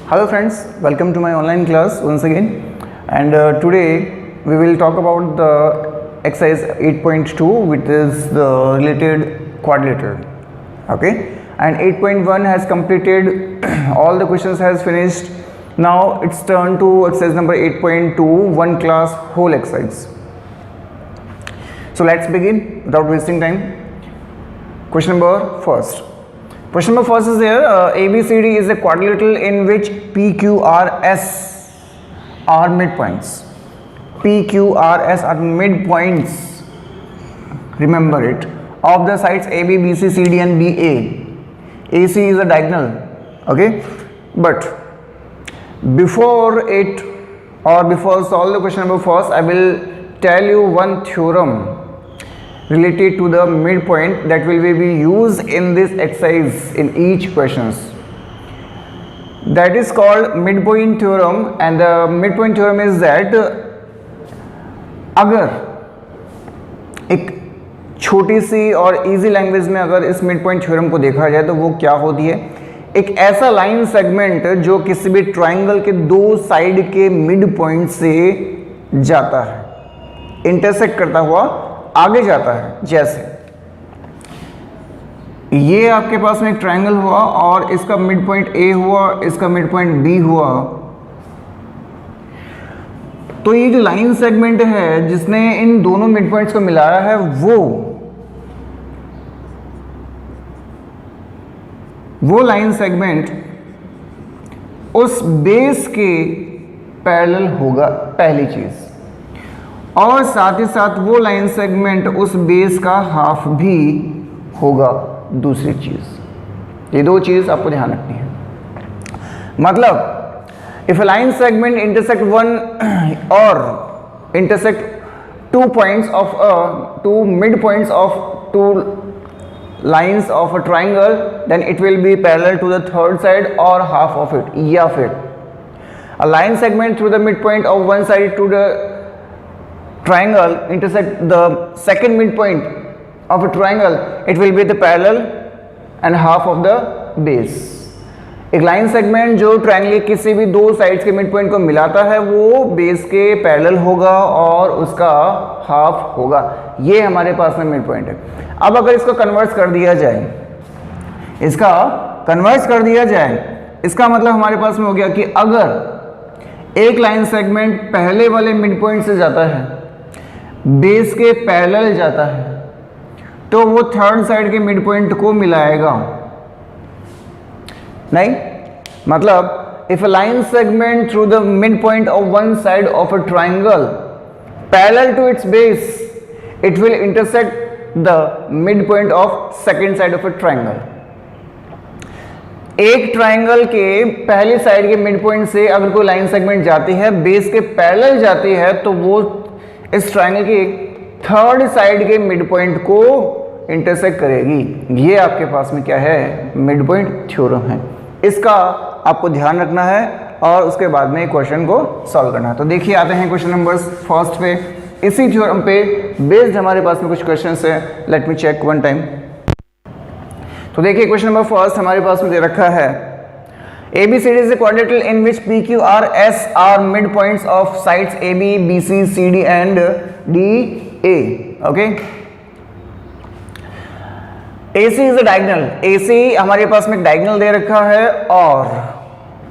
Hello friends, welcome to my online class once again, and today we will talk about the exercise 8.2, which is the related quadrilateral. Okay, and 8.1 has completed all the questions has finished. Now it's turn to exercise number 8.2, one class whole exercise. So let's begin without wasting time. Question number first. Question number first is there, ABCD is a quadrilateral in which PQRS are midpoints. PQRS are midpoints, remember it, of the sides AB, BC, CD and BA. AC is a diagonal, okay? But before it or before solve the question number first, I will tell you one theorem related to the midpoint that will be used in this exercise in each questions. That is called midpoint theorem, and the midpoint theorem is that अगर एक छोटी सी और easy language में अगर इस midpoint theorem को देखा जाए तो वो क्या होती है, एक ऐसा लाइन सेगमेंट जो किसी भी ट्राइंगल के दो साइड के मिड पॉइंट से जाता है, इंटरसेक्ट करता हुआ आगे जाता है। जैसे ये आपके पास में एक ट्रायंगल हुआ और इसका मिड पॉइंट ए हुआ, इसका मिड पॉइंट बी हुआ, तो ये जो लाइन सेगमेंट है जिसने इन दोनों मिड पॉइंट्स को मिलाया है वो लाइन सेगमेंट उस बेस के पैरेलल होगा, पहली चीज, और साथ ही साथ वो लाइन सेगमेंट उस बेस का हाफ भी होगा, दूसरी चीज। ये दो चीज आपको ध्यान रखनी है। मतलब if line segment intersect one और intersect two points of two mid points of two lines of a triangle, then it will be parallel to the third side or half of it. या फिर a line segment through the midpoint of one side to the triangle intersect the second midpoint of a triangle, it will be the parallel and half of the base. एक line segment जो triangle के किसी भी दो sides के mid point को मिलाता है वो बेस के पैरेलल होगा और उसका हाफ होगा। ये हमारे पास में मिड पॉइंट है। अब अगर इसको कन्वर्ट कर दिया जाए, इसका मतलब हमारे पास में हो गया कि अगर एक लाइन सेगमेंट पहले वाले मिड पॉइंट से जाता है, बेस के पैरेलल जाता है, तो वो थर्ड साइड के मिड पॉइंट को मिलाएगा। नहीं, मतलब if a line segment through the mid point of one side of a triangle parallel to its base, it will intersect the mid point of second side of a triangle. एक triangle के पहली side के mid point से अगर कोई line segment जाती है, base के पैरेलल जाती है, तो वो इस ट्राइंगल की थर्ड साइड के मिड पॉइंट को इंटरसेक्ट करेगी। ये आपके पास में क्या है, मिड पॉइंट थ्योरम है। इसका आपको ध्यान रखना है और उसके बाद में क्वेश्चन को सॉल्व करना है। तो देखिए आते हैं क्वेश्चन नंबर फर्स्ट पे। इसी थ्योरम पे बेस्ड हमारे पास में कुछ क्वेश्चंस है, let me check one time. तो देखिए क्वेश्चन नंबर फर्स्ट हमारे पास में दे रखा है, ABCD is a quadrilateral in which PQRS are midpoints of sides AB, BC, CD and DA. Okay. AC is a diagonal. AC हमारे पास में एक डायगोनल दे रखा है और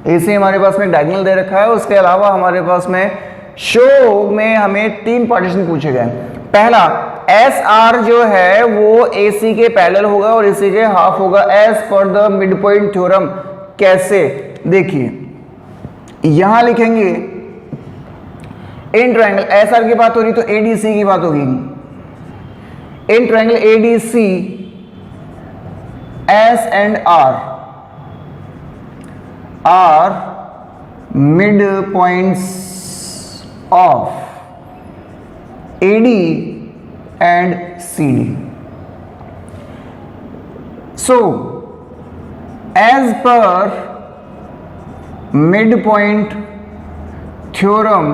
AC हमारे पास में एक डायगोनल दे रखा है। उसके अलावा हमारे पास में शो में हमें तीन पार्टीशन पूछे गए। पहला SR जो है वो AC के पैरेलल होगा और AC के हाफ होगा as per the mid point theorem. कैसे, देखिए यहां लिखेंगे इन ट्रायंगल SR की बात हो रही तो ADC की बात होगी। In triangle ADC S and R are midpoints of AD and CD. So, as per midpoint theorem,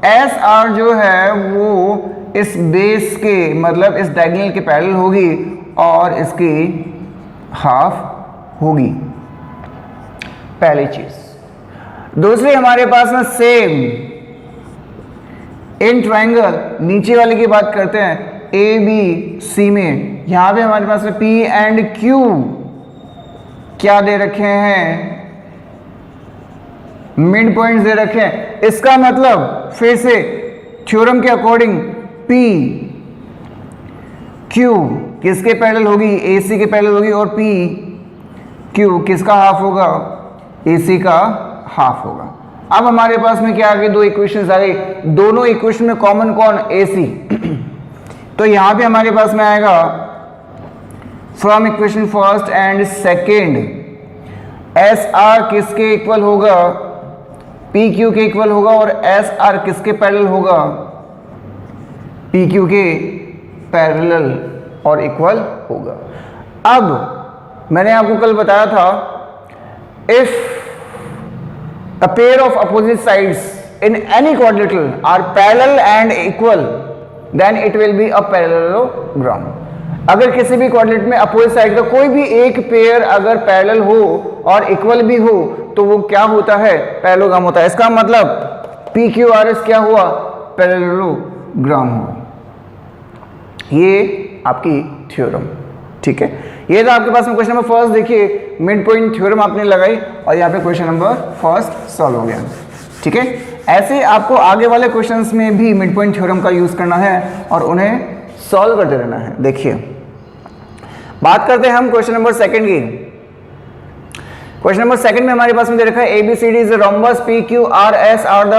SR जो है वो इस बेस के मतलब इस डायगोनल के पैरेलल होगी और इसकी हाफ होगी, पहली चीज। दूसरी हमारे पास में सेम इन ट्रायंगल, नीचे वाले की बात करते हैं, ए बी सी में यहां पे हमारे पास में पी एंड क्यू क्या दे रखे हैं, मिड पॉइंट्स दे रखे हैं। इसका मतलब फिर से थ्योरम के अकॉर्डिंग पी क्यू किसके पैरेलल होगी, ए सी के पैरेलल होगी, और पी क्यू किसका हाफ होगा, ए सी का हाफ होगा। अब हमारे पास में क्या आ गई, दो इक्वेशंस आ गई, दोनों इक्वेशन में कॉमन कौन, ए सी। तो यहां पे हमारे पास में आएगा from equation first and second, S R किसके इक्वल होगा, पी क्यू के इक्वल होगा, और एस आर किसके पैरेलल होगा, पी क्यू के पैरेलल और इक्वल होगा। अब मैंने आपको कल बताया था, if a pair of opposite sides in any quadrilateral are parallel and equal then it will be a parallelogram। अगर किसी भी क्वाड्रिलेटरल में अपोजिट साइड का कोई भी एक पेयर अगर पैरेलल हो और इक्वल भी हो तो वो क्या होता है, पैरेललोग्राम होता है। इसका मतलब पी क्यू आर एस क्या हुआ, पैरेललोग्राम हुआ। ये आपकी थ्योरम, ठीक है। ये था आपके पास में क्वेश्चन नंबर फर्स्ट। देखिए मिड पॉइंट थ्योरम आपने लगाई और यहाँ पे क्वेश्चन नंबर फर्स्ट सॉल्व हो गया, ठीक है। ऐसे आपको आगे वाले क्वेश्चंस में भी मिड पॉइंट थ्योरम का यूज करना है और उन्हें सॉल्व करते रहना है। देखिए बात करते हैं हम क्वेश्चन नंबर सेकंड की। क्वेश्चन नंबर सेकंड में हमारे पास में दे रखा है ABCD is rhombus PQRS are the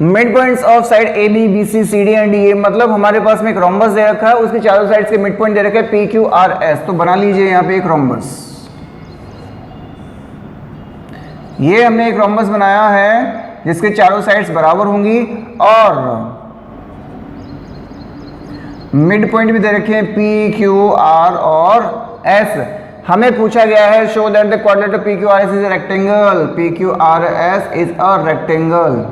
mid points of side AB BC CD and DE। मतलब हमारे पास में एक रोम्बस दे रखा है, उसके चारों साइड्स के मिड पॉइंट दे रखे हैं PQRS। तो बना लीजिए यहाँ पे एक रोम्बस, ये हमने एक रोम्बस बनाया है जिसके चारों साइड्स बराबर होंगी और मिड पॉइंट भी दे रखे हैं PQR और S। हमें पूछा गया है show that the quadrilateral PQRS is a rectangle, PQRS is a rectangle.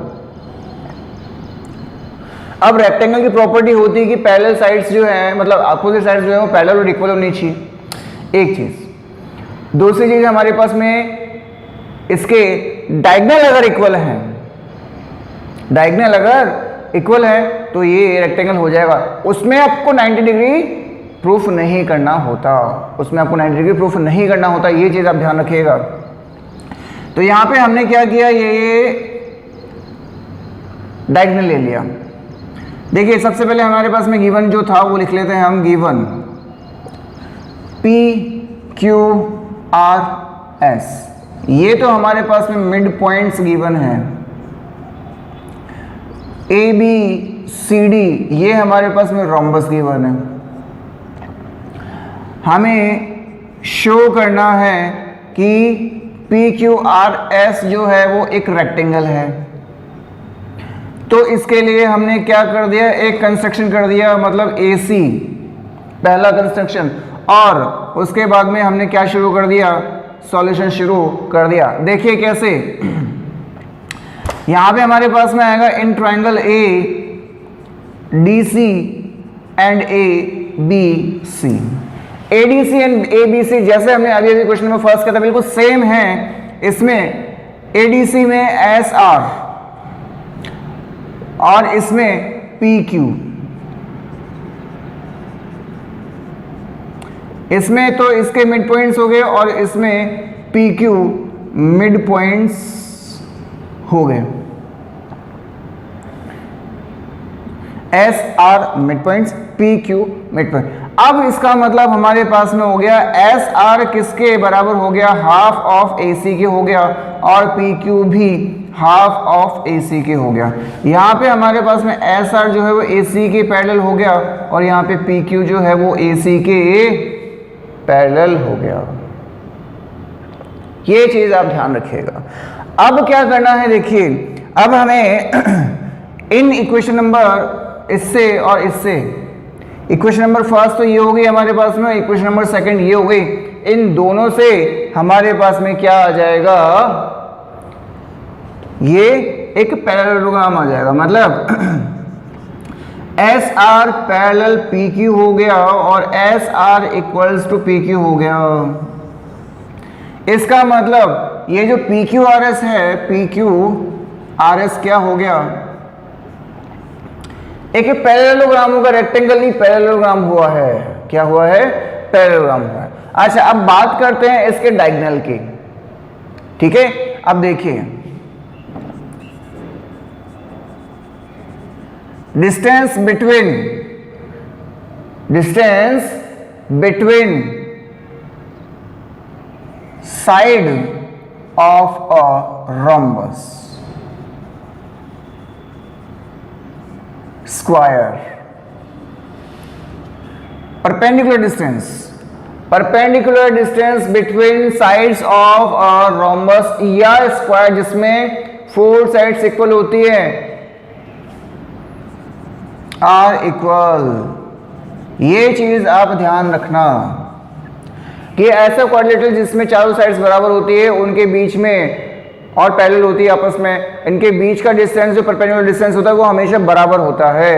अब रेक्टेंगल की प्रॉपर्टी होती है कि पैरेलल साइड्स जो है, मतलब अपोजिट साइड्स जो है वो पैरेलल और इक्वल होनी चाहिए, एक चीज। दूसरी चीज हमारे पास में इसके डायगोनल अगर इक्वल है, डायगोनल अगर इक्वल है तो ये रेक्टेंगल हो जाएगा। उसमें आपको 90 डिग्री प्रूफ नहीं करना होता, उसमें आपको 90 डिग्री प्रूफ नहीं करना होता, ये चीज आप ध्यान रखिएगा। तो यहां पे हमने क्या किया, ये डायगोनल ले लिया। देखिए सबसे पहले हमारे पास में गिवन जो था वो लिख लेते हैं हम, गिवन PQRS, ये तो हमारे पास में मिड पॉइंट्स गिवन है। ABCD ये हमारे पास में रोम्बस गिवन है। हमें शो करना है कि PQRS जो है वो एक रेक्टेंगल है। तो इसके लिए हमने क्या कर दिया, एक कंस्ट्रक्शन कर दिया, मतलब AC पहला कंस्ट्रक्शन, और उसके बाद में हमने क्या शुरू कर दिया, सॉल्यूशन शुरू कर दिया। देखिए कैसे, यहां पे हमारे पास में आएगा in triangle ADC and ABC, ADC and ABC जैसे हमने अभी अभी क्वेश्चन नंबर फर्स्ट किया था बिल्कुल सेम है। इसमें ADC में SR और इसमें PQ, इसमें तो इसके मिड पॉइंट्स हो गए और इसमें PQ मिड पॉइंट्स हो गए। SR mid points, PQ mid point. अब इसका मतलब हमारे पास में हो गया SR किसके बराबर हो गया, हाफ ऑफ AC के हो गया, और PQ भी हाफ ऑफ AC के हो गया। यहाँ पे हमारे पास में SR जो है वो AC के पैरेलल हो गया और यहाँ पे PQ जो है वो AC के पैरेलल हो गया। ये चीज आप ध्यान रखिएगा। अब क्या करना है, देखिए अब हमें इन इक्वेशन नंबर इससे और इससे, इक्वेशन नंबर फर्स्ट तो ये हो गई हमारे पास में, इक्वेशन नंबर सेकंड ये हो गई, इन दोनों से हमारे पास में क्या आ जाएगा, ये एक पैरेललोग्राम आ जाएगा। मतलब S R parallel P Q हो गया और S R equals to P Q हो गया। इसका मतलब ये जो पी क्यू आर एस है, पी क्यू आर एस क्या हो गया, एक पैरेललोग्राम होगा, रेक्टेंगल नहीं पैरेललोग्राम हुआ है। क्या हुआ है? पैरेललोग्राम हुआ है। अच्छा, अब बात करते हैं इसके डायगोनल की। ठीक है, अब देखिए distance between side of a rhombus square, perpendicular distance between sides of a rhombus या स्क्वायर जिसमें 4 साइड्स इक्वल होती है आर इक्वल। ये चीज आप ध्यान रखना कि ऐसा क्वाड्रिलेटरल जिसमें चारों साइड्स बराबर होती है, उनके बीच में और पैरेलल होती है आपस में, इनके बीच का डिस्टेंस जो परपेंडिकुलर डिस्टेंस होता है वो हमेशा बराबर होता है,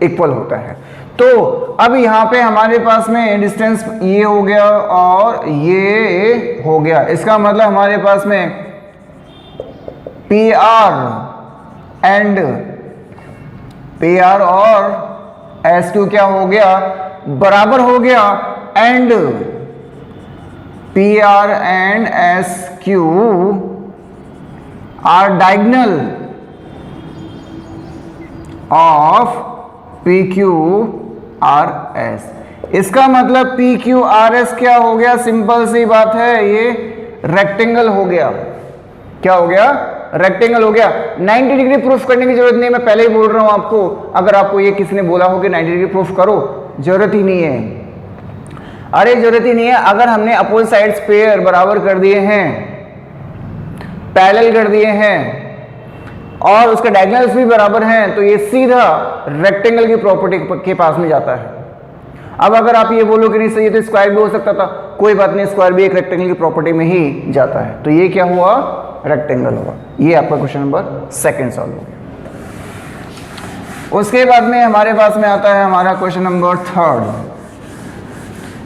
इक्वल होता है। तो अब यहाँ पे हमारे पास में डिस्टेंस ये हो गया और ये हो गया। इसका मतलब हमारे पास में पी आर और एस क्यू क्या हो गया, बराबर हो गया, and P R and S Q R diagonal of P Q R S. इसका मतलब पी क्यू आर एस क्या हो गया, सिंपल सी बात है, ये रेक्टेंगल हो गया। क्या हो गया? रेक्टेंगल हो गया। 90 डिग्री प्रूफ करने की जरूरत नहीं, मैं पहले ही बोल रहा हूं आपको। अगर आपको ये किसी ने बोला हो कि 90 डिग्री प्रूफ करो, जरूरत ही नहीं है। अरे जरूरत ही नहीं है। अगर हमने अपोजिट साइड्स पेयर बराबर कर दिए हैं, पैरेलल कर दिए हैं और उसके डायगोनल्स भी बराबर हैं, तो ये सीधा रेक्टेंगल की प्रॉपर्टी के पास में जाता है। अब अगर आप ये बोलो कि नहीं सही, तो स्क्वायर भी हो सकता था, कोई बात नहीं, स्क्वायर भी एक रेक्टेंगल की प्रॉपर्टी में ही जाता है। तो ये क्या हुआ? रेक्टेंगल हुआ। ये आपका क्वेश्चन नंबर 2 सॉल्व हो गया। उसके बाद में हमारे पास में आता है हमारा क्वेश्चन नंबर 3।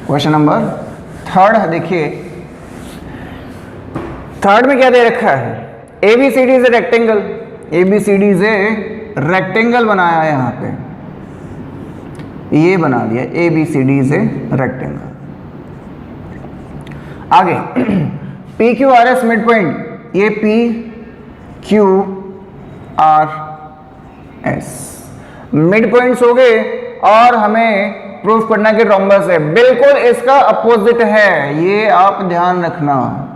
क्वेश्चन नंबर 3 देखिए, 3 में क्या दे रखा है? ABCD is a rectangle. ABCD is a rectangle बनाया है यहाँ पे, ये बना दिया ABCD इज ए रेक्टेंगल। आगे PQRS मिड पॉइंट, ये PQRS मिड पॉइंट्स हो गए और हमें प्रूफ करना कि रोम्बस है, बिल्कुल इसका अपोजिट है, ये आप ध्यान रखना।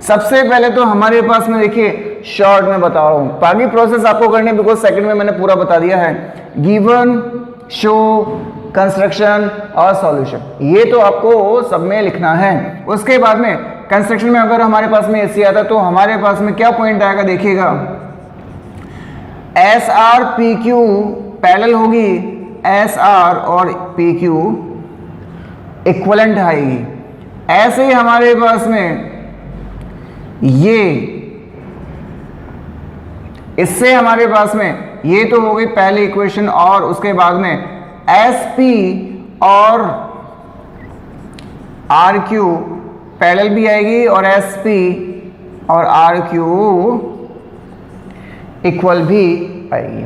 सबसे पहले तो हमारे पास में देखिए, शॉर्ट में बता रहा हूं, बाकी प्रोसेस आपको करनी है बिकॉज सेकंड में मैंने पूरा बता दिया है। गिवन, शो, कंस्ट्रक्शन और सॉल्यूशन, ये तो आपको सब में लिखना है। उसके बाद में कंस्ट्रक्शन में अगर हमारे पास में ऐसी आता तो हमारे पास में क्या पॉइंट आएगा देखिएगा, S R P Q parallel होगी, एस आर और पी क्यू इक्विवेलेंट आएगी। ऐसे ही हमारे पास में ये, इससे हमारे पास में ये तो हो गई पहली इक्वेशन, और उसके बाद में एस पी और आर क्यू पैरेलल भी आएगी और एस पी और आर क्यू इक्वल भी आएगी।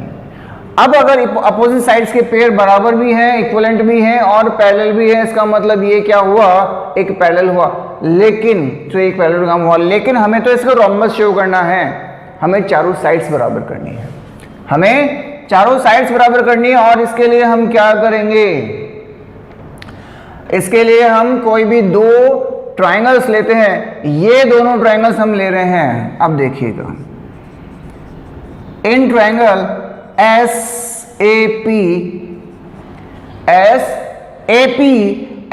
अब अगर अपोजिट साइड्स के पेयर बराबर भी हैं, इक्विवेलेंट भी हैं और पैरेलल भी है, इसका मतलब ये क्या हुआ, एक पैरेलल हुआ। लेकिन तो एक पैरेललोग्राम हुआ, लेकिन हमें तो इसका रोम्बस शो करना है, हमें चारों साइड्स बराबर करनी है, हमें चारों साइड्स बराबर करनी है। और इसके लिए हम क्या करेंगे, इसके लिए हम कोई भी दो ट्रायंगल्स लेते हैं। ये दोनों ट्रायंगल्स हम ले रहे हैं। अब देखिएगा, in triangle S A P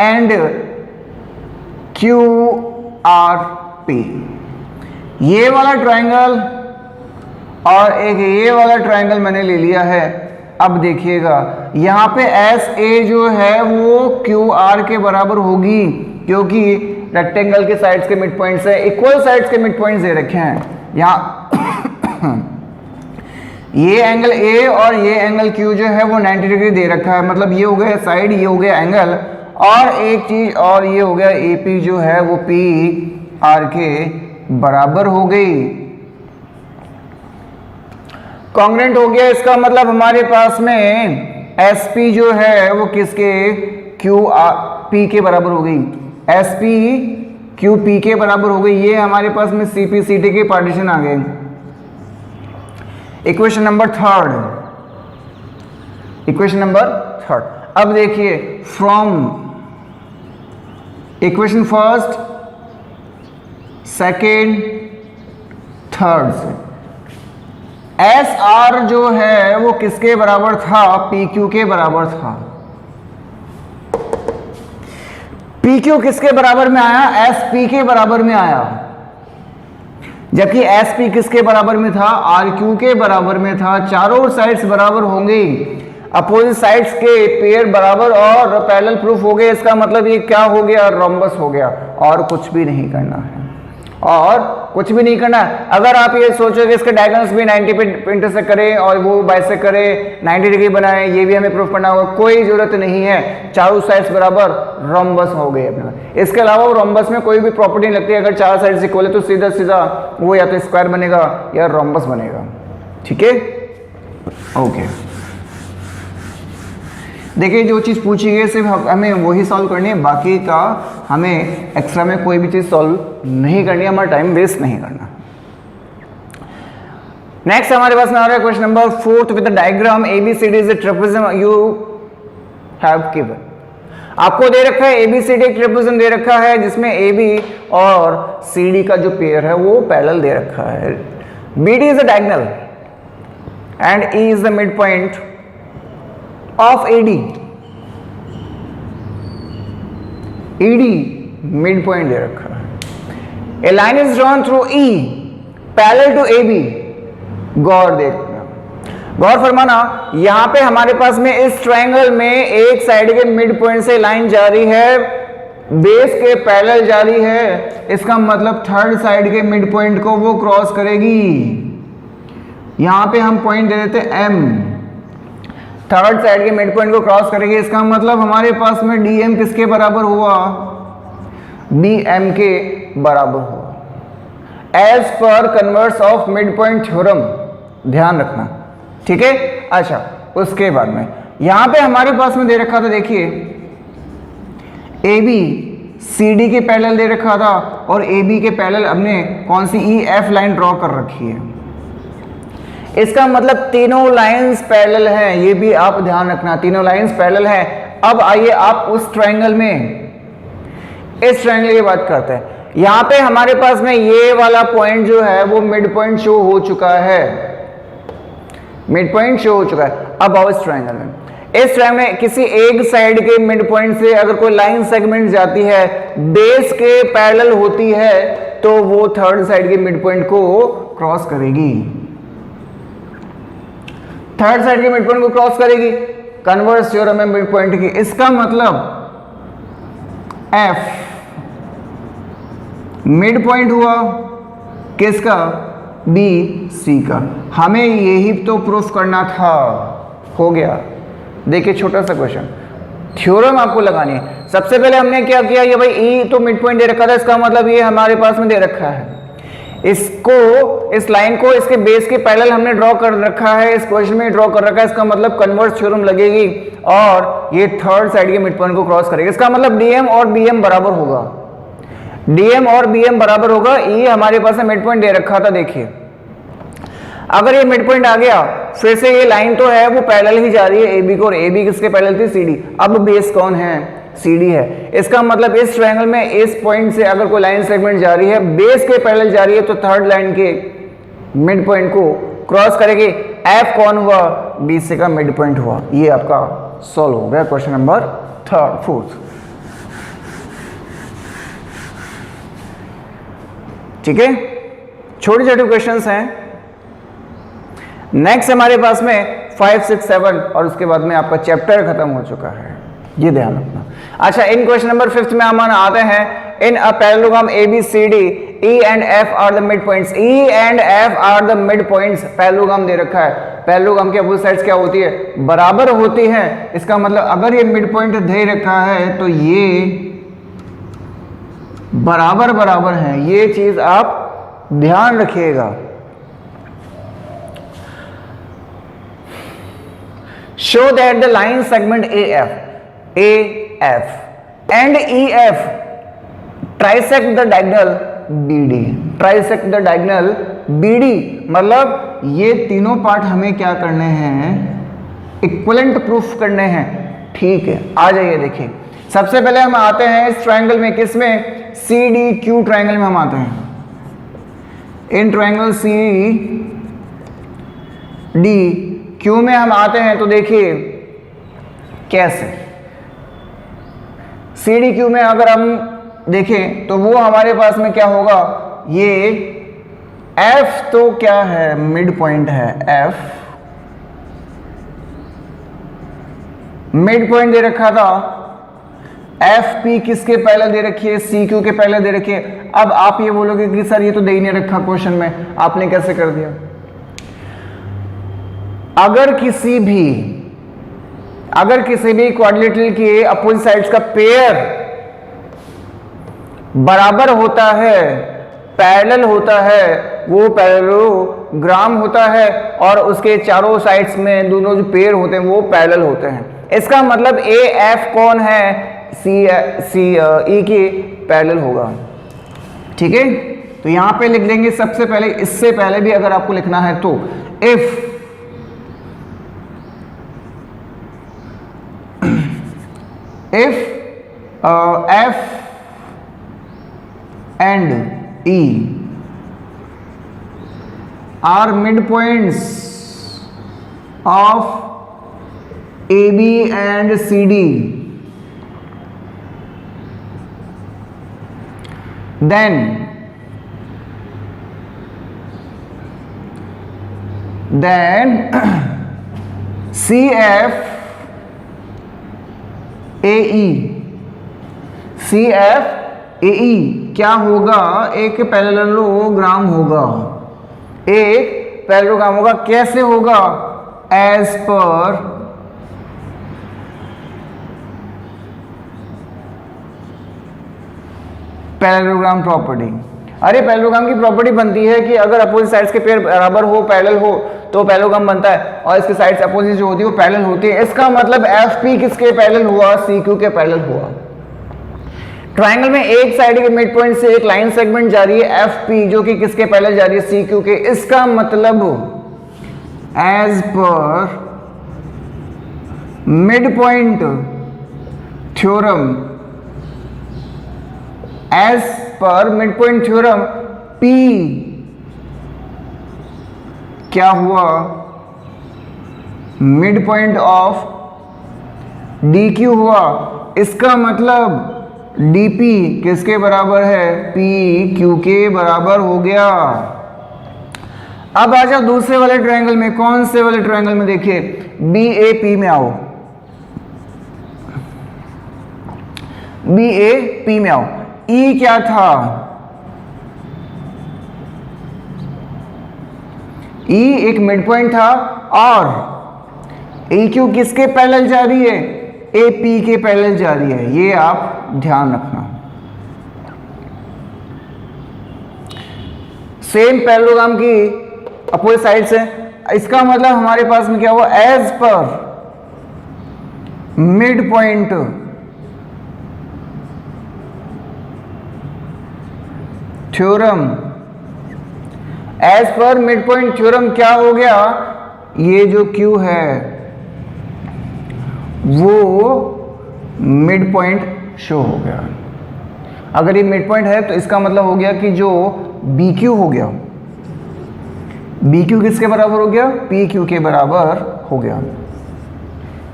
and Q R P, ये वाला ट्रायंगल और एक ये वाला ट्रायंगल मैंने ले लिया है। अब देखिएगा यहां पे एस ए जो है वो क्यू आर के बराबर होगी, क्योंकि रेक्टेंगल के साइड्स के मिड पॉइंट्स है, इक्वल साइड्स के मिड पॉइंट्स दे रखे हैं। यहां ये एंगल ए और ये एंगल क्यू जो है वो 90 डिग्री दे रखा है, मतलब ये हो गया साइड, ये हो गया एंगल, और एक चीज और ये हो गया ए पी जो है वो पी आर के बराबर हो गई, कॉन्ग्रुएंट हो गया। इसका मतलब हमारे पास में एस पी जो है वो किसके, क्यू आर पी के बराबर हो गई, एस पी क्यू पी के बराबर हो गई। ये हमारे पास में सी पी सी टी के पार्टीशन आ गए। Equation number third, equation number third. अब देखिए from equation first, second, third से एस आर जो है वो किसके बराबर था, पी क्यू के बराबर था। पी क्यू किसके बराबर में आया, एस पी के बराबर में आया, जबकि एस पी किसके बराबर में था, आर क्यू के बराबर में था। चारों साइड्स बराबर होंगी, अपोजिट साइड्स के पेयर बराबर और पैरेलल प्रूफ हो गए। इसका मतलब ये क्या हो गया, रोम्बस हो गया, और कुछ भी नहीं करना है, और कुछ भी नहीं करना। अगर आप ये सोचो कि इसके डायगोनल्स भी 90 पे इंटरसेक्ट करें और वो बाइसेक्ट करे 90 डिग्री बनाए, ये भी हमें प्रूफ करना होगा, कोई जरूरत नहीं है। चारों साइड्स बराबर, रोम्बस हो गए अपने। इसके अलावा रोम्बस में कोई भी प्रॉपर्टी नहीं लगती, अगर चार साइड्स इक्वल है तो सीधा सीधा वो या तो स्क्वायर बनेगा या रोम्बस बनेगा। ठीक है, ओके। देखिए जो चीज़ पूछी गई सिर्फ हमें वही सॉल्व करनी है, बाकी का हमें एक्स्ट्रा में कोई भी चीज़ सॉल्व नहीं करनी है, हमारा टाइम वेस्ट नहीं करना। नेक्स्ट हमारे पास में आ रहा है question number fourth with the diagram ABCD is a trapezium you have given. आपको दे रखा है ABCD एक ट्रेपेजियम दे रखा है जिसमें AB और CD का जो पेयर है वो पैरेलल दे रखा है। BD is a diagonal and E is the mid point of AD, ED mid point दे रखा है। A line is drawn through E parallel to AB। गौर देखना, गौर फरमाना, यहां पे हमारे पास में इस ट्रायंगल में एक साइड के मिड पॉइंट से लाइन जा रही है, बेस के पैरेलल जा रही है। इसका मतलब थर्ड साइड के मिड पॉइंट को वो क्रॉस करेगी। यहां पे हम पॉइंट दे देते M, थर्ड साइड के मिड पॉइंट को क्रॉस करेगी। इसका मतलब हमारे पास में DM किसके बराबर हुआ, BM के बराबर हुआ, एज पर converse of mid point theorem, ध्यान रखना। ठीक है, अच्छा उसके बाद में यहां पे हमारे पास में दे रखा था, देखिए AB CD के पैरेलल दे रखा था और AB के पैरेलल हमने कौन सी EF लाइन ड्रॉ कर रखी है। इसका मतलब तीनों लाइंस पैरेलल हैं, ये भी आप ध्यान रखना, तीनों लाइंस पैरेलल हैं। अब आइए आप उस ट्रायंगल में, इस ट्रायंगल की बात करते हैं। यहां पे हमारे पास में ये वाला पॉइंट जो है वो मिड पॉइंट शो हो चुका है, मिड पॉइंट शो हो चुका है। अब आओ इस ट्रायंगल में, इस ट्रायंगल में किसी एक साइड के मिड पॉइंट से अगर कोई लाइन सेगमेंट जाती है, बेस के पैरेलल होती है, तो वो थर्ड साइड के मिड पॉइंट को क्रॉस करेगी, थर्ड साइड के मिड पॉइंट को क्रॉस करेगी। कन्वर्स थ्योरम है मिड पॉइंट की। इसका मतलब F मिड पॉइंट हुआ किसका, BC का। हमें यही तो प्रूफ करना था, हो गया। देखिए छोटा सा क्वेश्चन, थ्योरम आपको लगानी है। सबसे पहले हमने क्या किया, ये भाई E तो मिड पॉइंट दे रखा था, इसका मतलब ये हमारे पास में दे रखा है। इसको, इस लाइन को इसके बेस के पैरेलल हमने ड्रॉ कर रखा है, इस क्वेश्चन में ड्रॉ कर रखा है। इसका मतलब कन्वर्स थ्योरम लगेगी और ये थर्ड साइड के मिड पॉइंट को क्रॉस करेगा। इसका मतलब DM और BM बराबर होगा, DM और BM बराबर होगा। ये हमारे पास मिड पॉइंट दे रखा था, देखिए अगर ये मिड पॉइंट आ गया, फिर से ये लाइन तो है वो पैरेलल ही जा रही है AB को, और AB किसके पैरेलल थी, CD। अब बेस कौन है, CD है। इसका मतलब इस ट्रायंगल में इस पॉइंट से अगर कोई लाइन सेगमेंट जा रही है, बेस के पैरेलल जा रही है, तो थर्ड लाइन के मिड पॉइंट को क्रॉस करेगी। F कौन हुआ, BC का मिड पॉइंट हुआ। ये आपका सॉल्व हो गया क्वेश्चन नंबर थर्ड, फोर्थ। ठीक है, छोटे छोटे क्वेश्चंस हैं। नेक्स्ट हमारे पास में 5, 6, 7 और उसके बाद में आपका चैप्टर खत्म हो चुका है, ये ध्यान रखना। अच्छा, इन क्वेश्चन नंबर 5 में हम आते हैं in a parallelogram ABCD E and F are the midpoints. E and F are the midpoints. Parallelogram दे रखा है, पैरेललोग्राम की अपोजिट साइड्स क्या होती है, बराबर होती हैं। इसका मतलब अगर ये मिड पॉइंट दे रखा है तो ये बराबर बराबर हैं, ये चीज आप ध्यान रखिएगा। Show that the line segment AF and EF trisect the diagonal BD. Trisect the diagonal BD मतलब ये तीनों पार्ट हमें क्या करने हैं, इक्विवेलेंट प्रूफ करने हैं। ठीक है, आ जाइए देखिए। सबसे पहले हम आते हैं इस ट्रायंगल में, किसमें, CDQ ट्रायंगल में हम आते हैं। इन ट्रायंगल CDQ में हम आते हैं तो देखिए कैसे। CDQ में अगर हम देखें तो वो हमारे पास में क्या होगा, ये F तो क्या है, मिड पॉइंट है, F मिड पॉइंट दे रखा था, FP किसके पहले दे रखी है, CQ के पहले दे रखी है। अब आप ये बोलोगे कि सर ये तो दे ही नहीं रखा क्वेश्चन में, आपने कैसे कर दिया। अगर किसी भी क्वाड्रिलेटरल के अपोजिट साइड्स का पेयर बराबर होता है, पैरेलल होता है, वो पैरेललोग्राम होता है और उसके चारों साइड्स में दोनों जो पेयर होते हैं वो पैरेलल होते हैं। इसका मतलब AF कौन है, CE के पैरेलल होगा। ठीक है, तो यहां पे लिख देंगे सबसे पहले, इससे पहले भी अगर आपको लिखना है तो if F and E are midpoints of AB and CD, then CF AE क्या होगा, एक पैरेललोग्राम होगा, एक पैरेललोग्राम होगा। कैसे होगा, एज पर पैरेललोग्राम प्रॉपर्टी। अरे पैरेललोग्राम की प्रॉपर्टी बनती है कि अगर अपोजिट साइड्स के पेयर बराबर हो, पैरेलल हो, तो पैरेललोग्राम बनता है और इसके साइड्स अपोजिट जो होती है वो पैरेलल होती है। इसका मतलब FP किसके पैरेलल हुआ, CQ के पैरेलल हुआ। ट्रायंगल में एक साइड के मिड पॉइंट से एक लाइन सेगमेंट जा रही है FP, जो कि किसके पैरेलल जा रही है, CQ के। इसका मतलब एज पर मिड पॉइंट थ्योरम, एज पर मिड पॉइंट थ्योरम P क्या हुआ, मिड पॉइंट ऑफ DQ हुआ। इसका मतलब DP किसके बराबर है, PQ के बराबर हो गया। अब आ जाओ दूसरे वाले ट्रायंगल में। कौन से वाले ट्रायंगल में, देखिए BAP में आओ, BAP में आओ। E क्या था, E एक मिड पॉइंट था और EQ किसके पैरेलल जा रही है, AP के पैरेलल जा रही है। ये आप ध्यान रखना। सेम पैरेललोग्राम की अपोजिट साइड्स है। इसका मतलब हमारे पास में क्या हुआ, एज पर मिड पॉइंट थ्योरम, एज पर मिड पॉइंट थ्योरम क्या हो गया, ये जो Q है वो मिड पॉइंट शो हो गया। अगर ये मिड पॉइंट है तो इसका मतलब हो गया कि जो BQ हो गया, BQ किसके बराबर हो गया, PQ के बराबर हो गया।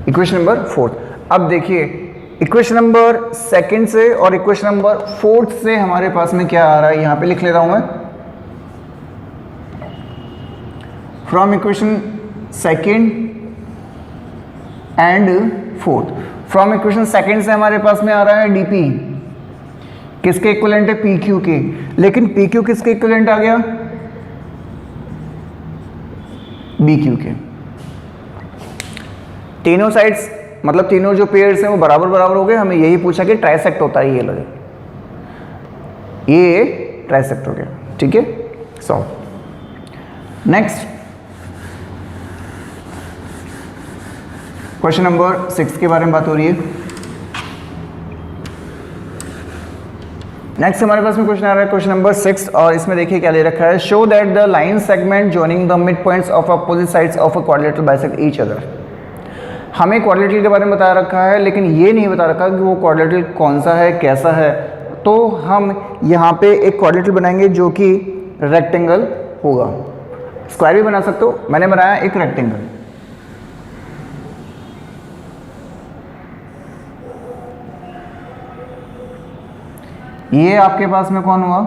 Equation number 4। अब देखिए इक्वेशन नंबर 2 से और इक्वेशन नंबर 4 से हमारे पास में क्या आ रहा है, यहां पे लिख ले रहा हूं मैं। From equation 2 and 4, from equation 2 से हमारे पास में आ रहा है DP किसके इक्विवेलेंट है, पी क्यू के, लेकिन पी क्यू किसके इक्विवेलेंट आ गया, बी क्यू के। तीनों साइड्स मतलब तीनों जो पेयर्स हैं वो बराबर बराबर हो गए। हमें यही पूछा कि ट्राइसेक्ट होता है, ये लगे, ये ट्राइसेक्ट हो गया, ठीक है। सॉल्व। नेक्स्ट क्वेश्चन नंबर 6 के बारे में बात हो रही है। नेक्स्ट हमारे पास में क्वेश्चन आ रहा है क्वेश्चन नंबर 6, और इसमें देखिए क्या दे रखा है, show that the line segment joining the mid points of opposite sides of a quadrilateral bisect each other. हमें क्वाड्रिलेटरल के बारे में बता रखा है, लेकिन ये नहीं बता रखा कि वो क्वाड्रिलेटरल कौन सा है, कैसा है। तो हम यहाँ पे एक क्वाड्रिलेटरल बनाएंगे जो कि रेक्टेंगल होगा। स्क्वायर भी बना सकते हो, मैंने बनाया एक रेक्टेंगल। ये आपके पास में कौन हुआ,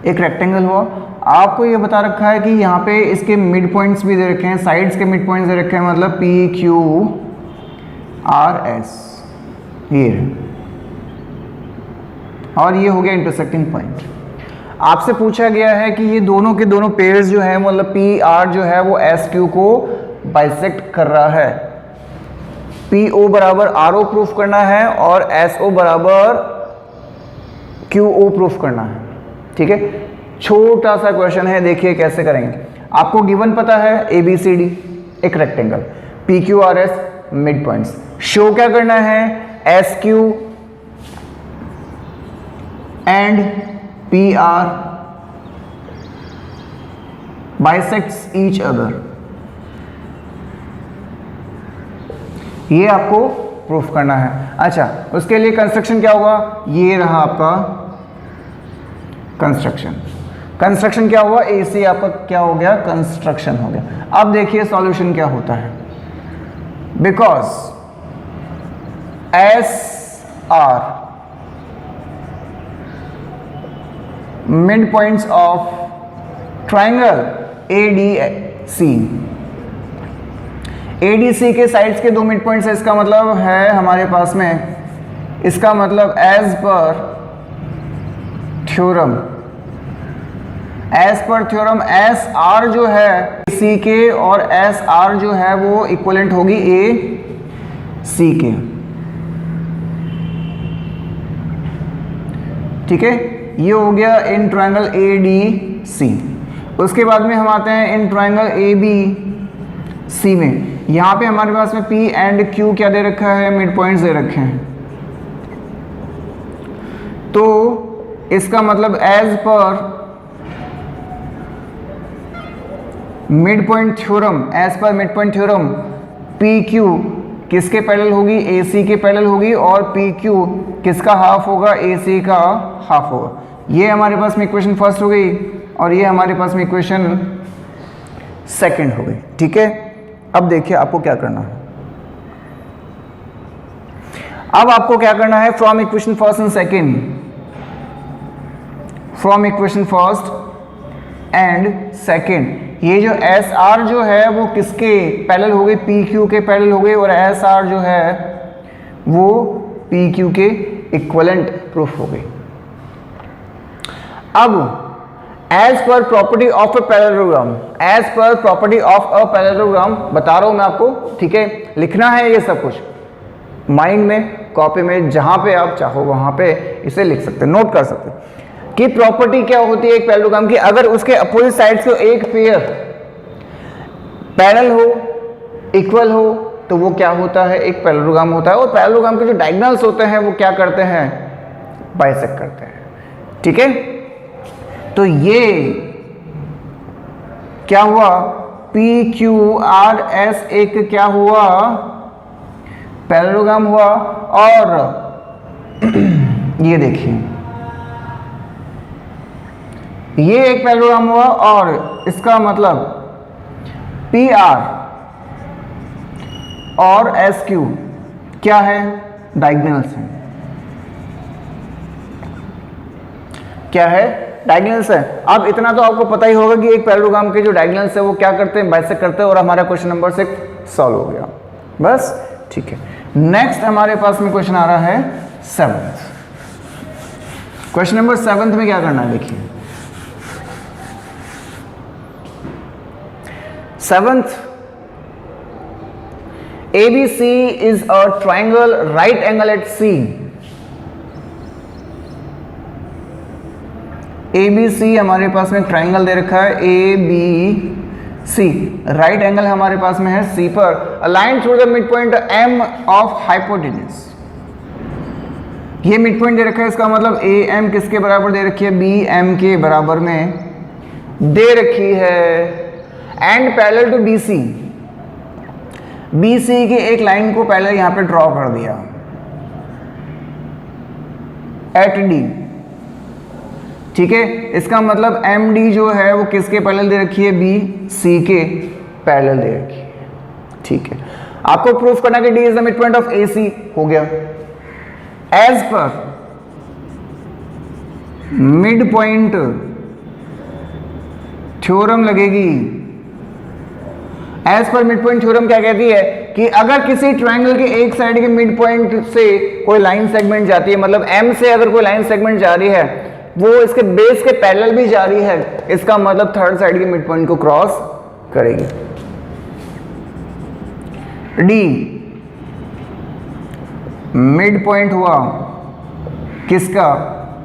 एक रेक्टेंगल हुआ। आपको ये बता रखा है कि यहाँ पे इसके मिड पॉइंट्स भी दे रखे हैं, साइड्स के मिड पॉइंट्स दे रखे हैं, मतलब पी क्यू आर एस, ये और ये हो गया इंटरसेक्टिंग पॉइंट। आपसे पूछा गया है कि ये दोनों के दोनों पेयर्स जो है, मतलब पी आर जो है वो एस क्यू को बाइसेक्ट कर रहा है। पी ओ बराबर आर ओ प्रूफ करना है और एस ओ बराबर क्यू ओ प्रूफ करना है, ठीक है। छोटा सा क्वेश्चन है, देखिए कैसे करेंगे। आपको गिवन पता है ए बी सी डी, एक rectangle, P Q R S mid points. Show क्या करना है, S Q and P R bisects each other, ये आपको प्रूफ करना है। अच्छा, उसके लिए कंस्ट्रक्शन क्या होगा, ये रहा आपका कंस्ट्रक्शन। कंस्ट्रक्शन क्या हुआ, ए सी आपका क्या हो गया, कंस्ट्रक्शन हो गया। अब देखिए सॉल्यूशन क्या होता है। Because S R mid points of triangle A D C, ADC के साइड्स के दो मिड पॉइंट्स है, इसका मतलब है हमारे पास में, इसका मतलब एज पर थ्योरम एस आर जो है सी के और एस आर जो है वो इक्वलेंट होगी ए सी के, ठीक है। ये हो गया इन ट्राइंगल ए डी सी। उसके बाद में हम आते हैं in triangle A B C में। यहाँ पे हमारे पास में P एंड Q क्या दे रखा है, मिड पॉइंट्स दे रखे हैं। तो इसका मतलब एज पर मिड पॉइंट थ्योरम, एज पर मिड पॉइंट थ्योरम PQ किसके पैरेलल होगी, AC के पैरेलल होगी, और PQ किसका हाफ होगा, AC का हाफ होगा। ये हमारे पास में इक्वेशन फर्स्ट हो गई और ये हमारे पास में इक्वेशन सेकंड हो गई, ठीक है। अब देखिए आपको क्या करना है। अब आपको क्या करना है, from equation first and second, from equation first and second, ये जो एस आर जो है वो किसके पैरेलल हो गई, पी क्यू के पैरेलल हो गई, और एस आर जो है वो पी क्यू के इक्वलेंट प्रूफ हो गई। अब एज पर property of a parallelogram, as पर प्रॉपर्टी ऑफ अ पैरेललोग्राम बता रहा हूं मैं आपको, ठीक है। लिखना है ये सब कुछ माइंड में, कॉपी में, जहां पे आप चाहो वहां पे इसे लिख सकते हैं, नोट कर सकते हैं कि प्रॉपर्टी क्या होती है एक पैरेललोग्राम की। अगर उसके अपोजिट साइड्स को एक पेयर पैरेलल हो, इक्वल हो, तो वो क्या होता है, एक पैरेललोग्राम होता है। और पैरेललोग्राम के जो डायगोनल्स होते हैं वो क्या करते हैं, बाइसेक्ट करते हैं, ठीक है। तो ये क्या हुआ, पी क्यू आर एस एक क्या हुआ, पैरेललोग्राम हुआ। और ये देखिए ये एक पैरेललोग्राम हुआ, और इसका मतलब पी आर और एस क्यू क्या है, डायगोनल्स हैं, क्या है, डायगोनल्स है। अब इतना तो आपको पता ही होगा कि एक पैरेललोग्राम के जो डायगोनल्स है वो क्या करते हैं, बाइसेक्ट करते हैं। और हमारा क्वेश्चन नंबर 6 सॉल्व हो गया, बस, ठीक है। नेक्स्ट हमारे पास में क्वेश्चन आ रहा है 7। क्वेश्चन नंबर 7 में क्या करना है देखिए, 7th ABC is a triangle right angle at C. ABC हमारे पास में ट्राइंगल दे रखा है ABC, राइट एंगल हमारे पास में है C पर, align through the mid point M of hypotenuse. ये मिड पॉइंट दे रखा है, इसका मतलब AM किसके बराबर दे रखी है, BM के बराबर में दे रखी है, and parallel to BC, BC की एक लाइन को पहले यहां पे ड्रॉ कर दिया एट D, ठीक है। इसका मतलब MD जो है वो किसके पैरेलल दे रखी है, BC के पैरेलल दे रखी है, ठीक है। आपको प्रूफ करना कि D is the mid point of AC, हो गया। एज पर मिड पॉइंट थ्योरम लगेगी। एज पर मिड पॉइंट थ्योरम क्या कहती है कि अगर किसी ट्रायंगल के एक साइड के मिड पॉइंट से कोई लाइन सेगमेंट जाती है, मतलब M से अगर कोई लाइन सेगमेंट जा रही है, वो इसके बेस के पैरेलल भी जा रही है, इसका मतलब थर्ड साइड के मिड पॉइंट को क्रॉस करेगी। D मिड पॉइंट हुआ किसका,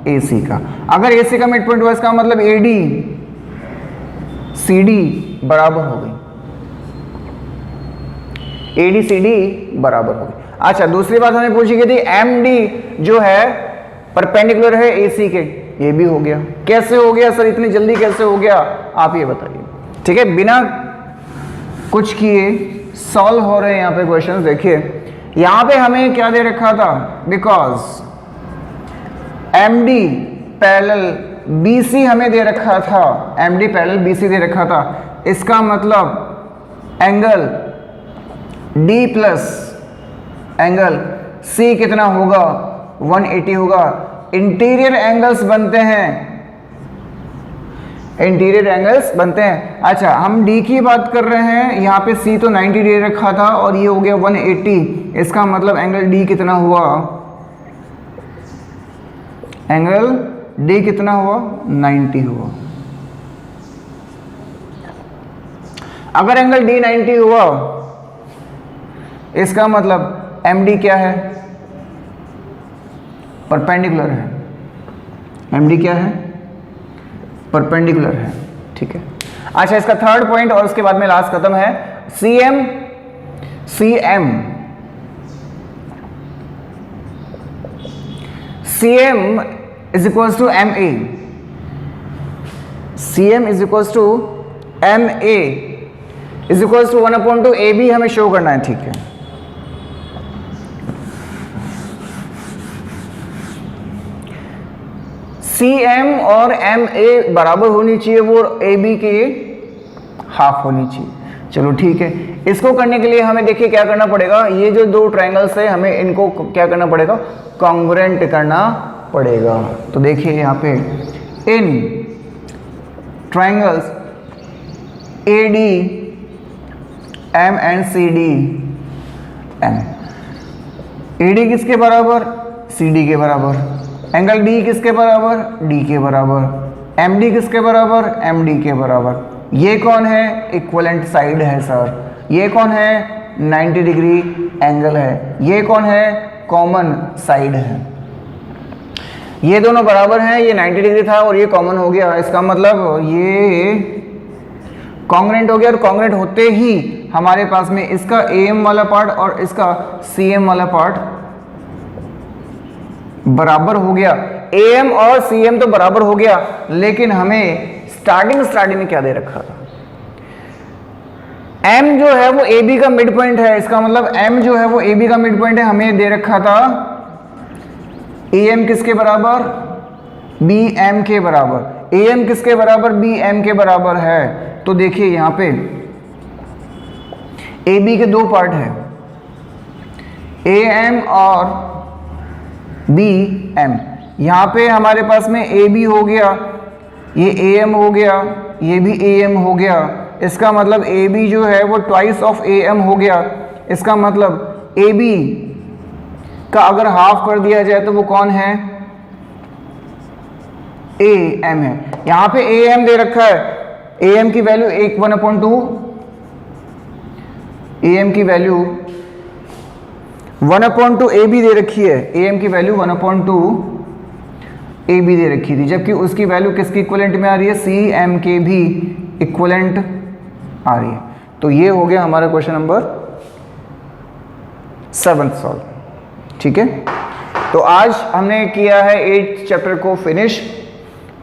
AC का। अगर AC का मिड पॉइंट हुआ, इसका मतलब AD CD बराबर हो गई, ADCD बराबर हो गई। अच्छा, दूसरी बात हमें पूछी गई थी, MD जो है परपेंडिकुलर है AC के, ये भी हो गया। कैसे हो गया सर, इतनी जल्दी कैसे हो गया, आप ये बताइए, ठीक है। बिना कुछ किए सॉल्व हो रहे हैं यहाँ पे क्वेश्चन। देखिए यहाँ पे हमें क्या दे रखा था, बिकॉज MD पैरेलल BC हमें दे रखा था, MD पैरेलल BC दे रखा था, इसका मतलब angle D plus angle C कितना होगा, 180 होगा। इंटीरियर एंगल्स बनते हैं, इंटीरियर एंगल्स बनते हैं। अच्छा, हम D की बात कर रहे हैं, यहाँ पे C तो 90 दे रखा था और ये हो गया 180, इसका मतलब एंगल D कितना हुआ, एंगल D कितना हुआ, 90 हुआ। अगर एंगल D 90 हुआ, इसका मतलब MD क्या है, परपेंडिकुलर है। MD क्या है, परपेंडिकुलर है, ठीक है। अच्छा, इसका थर्ड पॉइंट और उसके बाद में लास्ट खत्म है, CM is equals to MA, CM is equals to MA is equals to 1/2 AB हमें शो करना है, ठीक है। CM और MA बराबर होनी चाहिए, वो AB के हाफ होनी चाहिए। चलो ठीक है, इसको करने के लिए हमें देखिए क्या करना पड़ेगा, ये जो दो ट्रायंगल्स है हमें इनको क्या करना पड़ेगा, कॉन्ग्रुएंट करना पड़ेगा। तो देखिए यहाँ पे in triangles AD M and CD M, AD किसके बराबर, CD के बराबर, एंगल D किसके बराबर, D के बराबर, MD किसके बराबर, MD के बराबर। ये कौन है, इक्विवेलेंट साइड है सर। ये कौन है, 90 डिग्री एंगल है। ये कौन है, कॉमन साइड है। ये दोनों बराबर हैं, ये 90 डिग्री था और ये कॉमन हो गया, इसका मतलब ये कॉन्ग्रुएंट हो गया। और कॉन्ग्रुएंट होते ही हमारे पास में इसका AM वाला पार्ट और इसका CM वाला पार्ट बराबर हो गया। AM और CM तो बराबर हो गया, लेकिन हमें स्टार्टिंग में क्या दे रखा था, M जो है वो AB का मिड पॉइंट है, इसका मतलब M जो है वो AB का मिड पॉइंट है, हमें दे रखा था AM किसके बराबर, BM के बराबर। AM किसके बराबर, BM के बराबर है। तो देखिए यहां पे AB के दो पार्ट है, AM और BM। यहाँ पे हमारे पास में AB हो गया, ये AM हो गया, ये भी AM हो गया। इसका मतलब AB जो है वो ट्वाइस ऑफ AM हो गया। इसका मतलब AB का अगर हाफ कर दिया जाए तो वो कौन है, ए एम है, यहाँ पे ए एम दे रखा है, ए एम की वैल्यू 1/2, ए एम की वैल्यू 1/2 ए बी दे रखी है, ए एम की वैल्यू 1/2 ए बी दे रखी थी, जबकि उसकी वैल्यू किसकी इक्विवेलेंट में आ रही है, सी एम के भी इक्विवेलेंट आ रही है। तो ये हो गया हमारा क्वेश्चन नंबर 7 सॉल्व। ठीक है, तो आज हमने किया है 8th चैप्टर को फिनिश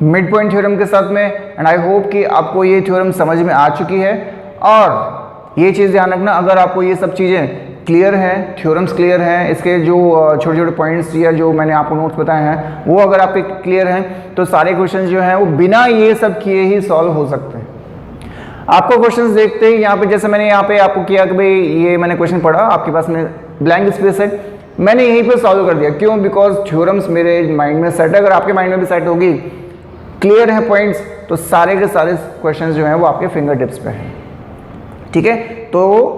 मिड पॉइंट थ्योरम के साथ में, एंड आई होप कि आपको ये थ्योरम समझ में आ चुकी है। और ये चीज़ ध्यान रखना, अगर आपको ये सब चीज़ें क्लियर है, थ्योरम्स क्लियर हैं, इसके जो छोटे छोटे पॉइंट्स या जो मैंने आपको नोट्स बताए हैं वो अगर आपके क्लियर हैं, तो सारे क्वेश्चन जो हैं वो बिना ये सब किए ही सॉल्व हो सकते हैं। आपको क्वेश्चंस देखते ही यहाँ पे, जैसे मैंने यहाँ पे आपको किया कि भाई ये मैंने क्वेश्चन पढ़ा, आपके पास में ब्लैंक स्पेस है, मैंने यहीं पे सॉल्व कर दिया। क्यों? बिकॉज थ्योरम्स मेरे माइंड में सेट है, अगर आपके माइंड में भी सेट होगी, क्लियर है पॉइंट्स, तो सारे के सारे क्वेश्चंस जो हैं वो आपके फिंगर टिप्स पे हैं। ठीक है, तो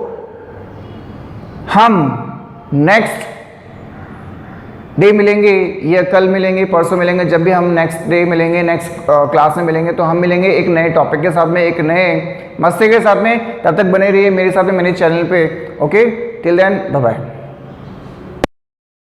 हम नेक्स्ट डे मिलेंगे या कल मिलेंगे, परसों मिलेंगे, जब भी हम नेक्स्ट डे मिलेंगे, नेक्स्ट क्लास में मिलेंगे, तो हम मिलेंगे एक नए टॉपिक के साथ में, एक नए मस्ती के साथ में। तब तक बने रहिए मेरे साथ में, मेरे चैनल पे। Okay, till then bye bye.